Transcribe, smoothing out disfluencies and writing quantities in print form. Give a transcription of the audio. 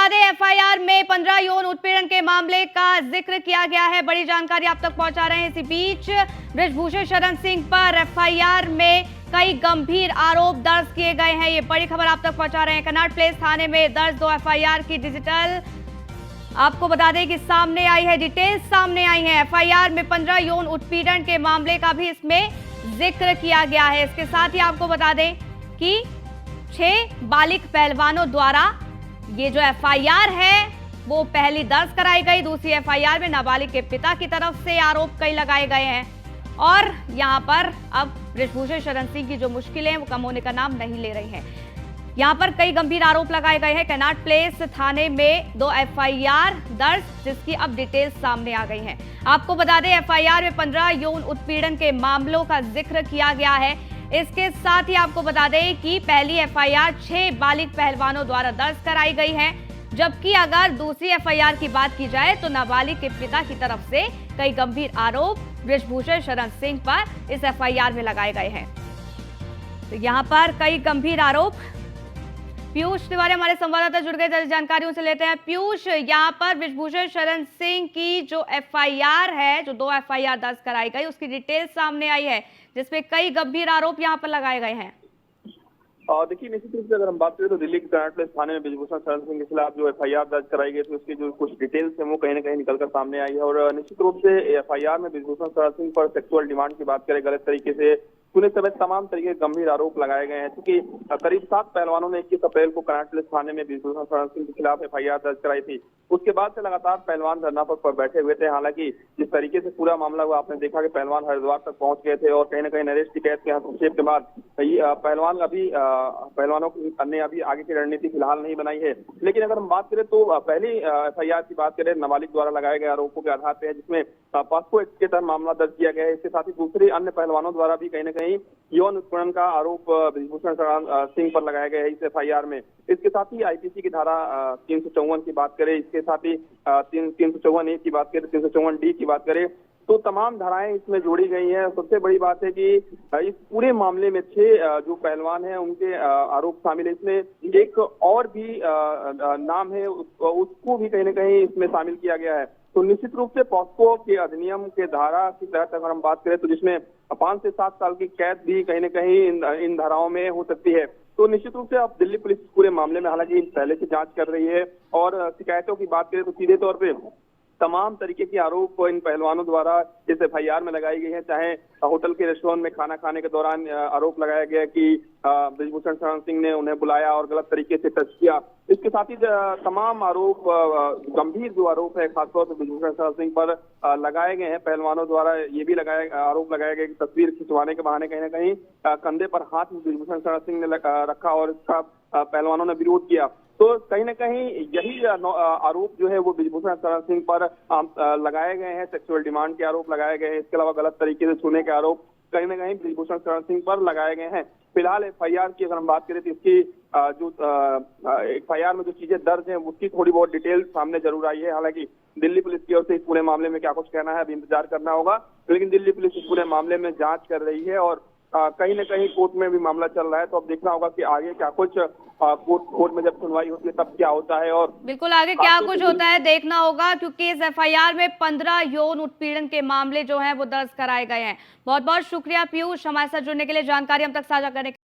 बता दें एफआईआर में 15 यौन उत्पीड़न के मामले का जिक्र किया गया है। बड़ी जानकारी आप तक पहुंचा रहे हैं। इसी बीच बृजभूषण शरण सिंह पर एफआईआर में कई गंभीर आरोप दर्ज किए गए हैं। ये बड़ी खबर आप तक पहुंचा रहे हैं। कनॉट प्लेस थाने में दर्ज 2 एफआईआर की डिजिटल आपको बता दें कि सामने आई है, डिटेल्स सामने आई है। एफआईआर में 15 यौन उत्पीड़न के मामले का भी इसमें जिक्र किया गया है। इसके साथ ही आपको बता दें कि 6 बालिग पहलवानों द्वारा ये जो एफआईआर है वो पहली दर्ज कराई गई। दूसरी एफआईआर में नाबालिग के पिता की तरफ से आरोप कई लगाए गए हैं और यहां पर अब बृजभूषण शरण सिंह की जो मुश्किलें हैं वो कम होने का नाम नहीं ले रही हैं। यहां पर कई गंभीर आरोप लगाए गए हैं। कनॉट प्लेस थाने में 2 एफआईआर दर्ज, जिसकी अब डिटेल्स सामने आ गई हैं। आपको बता दें एफआईआर में 15 यौन उत्पीड़न के मामलों का जिक्र किया गया है। इसके साथ ही आपको बता दें कि पहली एफआईआर 6 बालिग पहलवानों द्वारा दर्ज कराई गई है, जबकि अगर दूसरी एफआईआर की बात की जाए तो नाबालिग के पिता की तरफ से कई गंभीर आरोप बृजभूषण शरण सिंह पर इस एफआईआर में लगाए गए हैं। तो यहां पर कई गंभीर आरोप। पीयूष तिवारी हमारे संवाददाता जुड़ गए, जल्द जानकारियों से लेते हैं। पीयूष, यहाँ पर बृजभूषण शरण सिंह की जो एफआईआर है, जो 2 एफआईआर दर्ज कराई गई, उसकी डिटेल सामने आई है, जिसपे कई गंभीर आरोप यहाँ पर लगाए गए हैं। देखिए, निश्चित रूप से अगर हम बात करें तो दिल्ली के कनॉट प्लेस थाने में बृजभूषण शरण सिंह के खिलाफ जो एफआईआर दर्ज कराई गई थी उसकी जो कुछ डिटेल्स है वो कहीं ना कहीं निकलकर सामने आई है। और निश्चित रूप से एफआईआर में बृजभूषण शरण सिंह पर सेक्सुअल डिमांड की बात करें, गलत तरीके से सुने समेत तमाम तरीके के गंभीर आरोप लगाए गए हैं। क्योंकि करीब 7 पहलवानों ने 21 अप्रैल को कनॉट प्लेस थाने में बृजभूषण शरण सिंह के खिलाफ एफआईआर दर्ज कराई थी। उसके बाद से लगातार पहलवान धरना पर बैठे हुए थे। हालांकि जिस तरीके से पूरा मामला हुआ, आपने देखा कि पहलवान हरिद्वार तक पहुंच गए थे और कहीं ना कहीं नरेश टिकैत के हस्तक्षेप के बाद पहलवानों ने अभी आगे की रणनीति फिलहाल नहीं बनाई है। लेकिन अगर हम बात करें तो पहली एफआईआर की बात करें नाबालिग द्वारा लगाए गए आरोपों के आधार पर है, जिसमें पॉस्को एक्ट के तहत मामला दर्ज किया गया है। इसके साथ ही दूसरे अन्य पहलवानों द्वारा भी कहीं ना कहीं यौन उत्पीड़न का आरोप बृजभूषण शरण सिंह पर लगाया गया है इस एफआईआर में। इसके साथ ही आईपीसी की धारा 354 की बात करें, इसके साथ ही 354A की बात करें, 354D की बात करें, तो तमाम धाराएं इसमें जोड़ी गई हैं। सबसे बड़ी बात है कि इस पूरे मामले में 6 जो पहलवान हैं उनके आरोप शामिल है। इसमें एक और भी नाम है, उसको भी कहीं ना कहीं इसमें शामिल किया गया है। तो निश्चित रूप से पॉस्को के अधिनियम के धारा की तहत अगर हम बात करें तो जिसमें 5 से 7 साल की कैद भी कहीं ना कहीं इन धाराओं में हो सकती है। तो निश्चित रूप से अब दिल्ली पुलिस पूरे मामले में हालांकि पहले से जांच कर रही है और शिकायतों की बात करें तो सीधे तौर पे तमाम तरीके के आरोप इन पहलवानों द्वारा इस एफआईआर में लगाई गई है। चाहे होटल के रेस्टोरेंट में खाना खाने के दौरान आरोप लगाया गया कि बृजभूषण शरण सिंह ने उन्हें बुलाया और गलत तरीके से टच किया। इसके साथ ही तमाम आरोप, गंभीर जो आरोप है खासतौर पर बृजभूषण शरण सिंह पर लगाए गए हैं पहलवानों द्वारा। ये भी आरोप लगाया गया कि तस्वीर खिंचवाने के बहाने कहीं ना कहीं कंधे पर हाथ बृजभूषण शरण सिंह ने रखा और इसका पहलवानों ने विरोध किया। तो कहीं ना कहीं यही आरोप जो है वो बृजभूषण शरण सिंह पर लगाए गए हैं। सेक्सुअल डिमांड के आरोप लगाए गए हैं। इसके अलावा गलत तरीके से छूने के आरोप कहीं ना कहीं बृजभूषण शरण सिंह पर लगाए गए हैं। फिलहाल एफआईआर की अगर हम बात करें तो इसकी जो एफआईआर में जो चीजें दर्ज हैं उसकी थोड़ी बहुत डिटेल सामने जरूर आई है। हालांकि दिल्ली पुलिस की ओर से इस पूरे मामले में क्या कुछ कहना है अभी इंतजार करना होगा, लेकिन दिल्ली पुलिस इस पूरे मामले में जांच कर रही है और कहीं ना कहीं कोर्ट में भी मामला चल रहा है। तो अब देखना होगा कि आगे क्या कुछ कोर्ट में जब सुनवाई होती है तब क्या होता है और बिल्कुल आगे क्या कुछ होता है देखना होगा, क्योंकि इस एफआईआर में 15 यौन उत्पीड़न के मामले जो हैं वो दर्ज कराए गए हैं। बहुत बहुत शुक्रिया पीयूष, हमारे साथ जुड़ने के लिए, जानकारी हम तक साझा करने के लिए।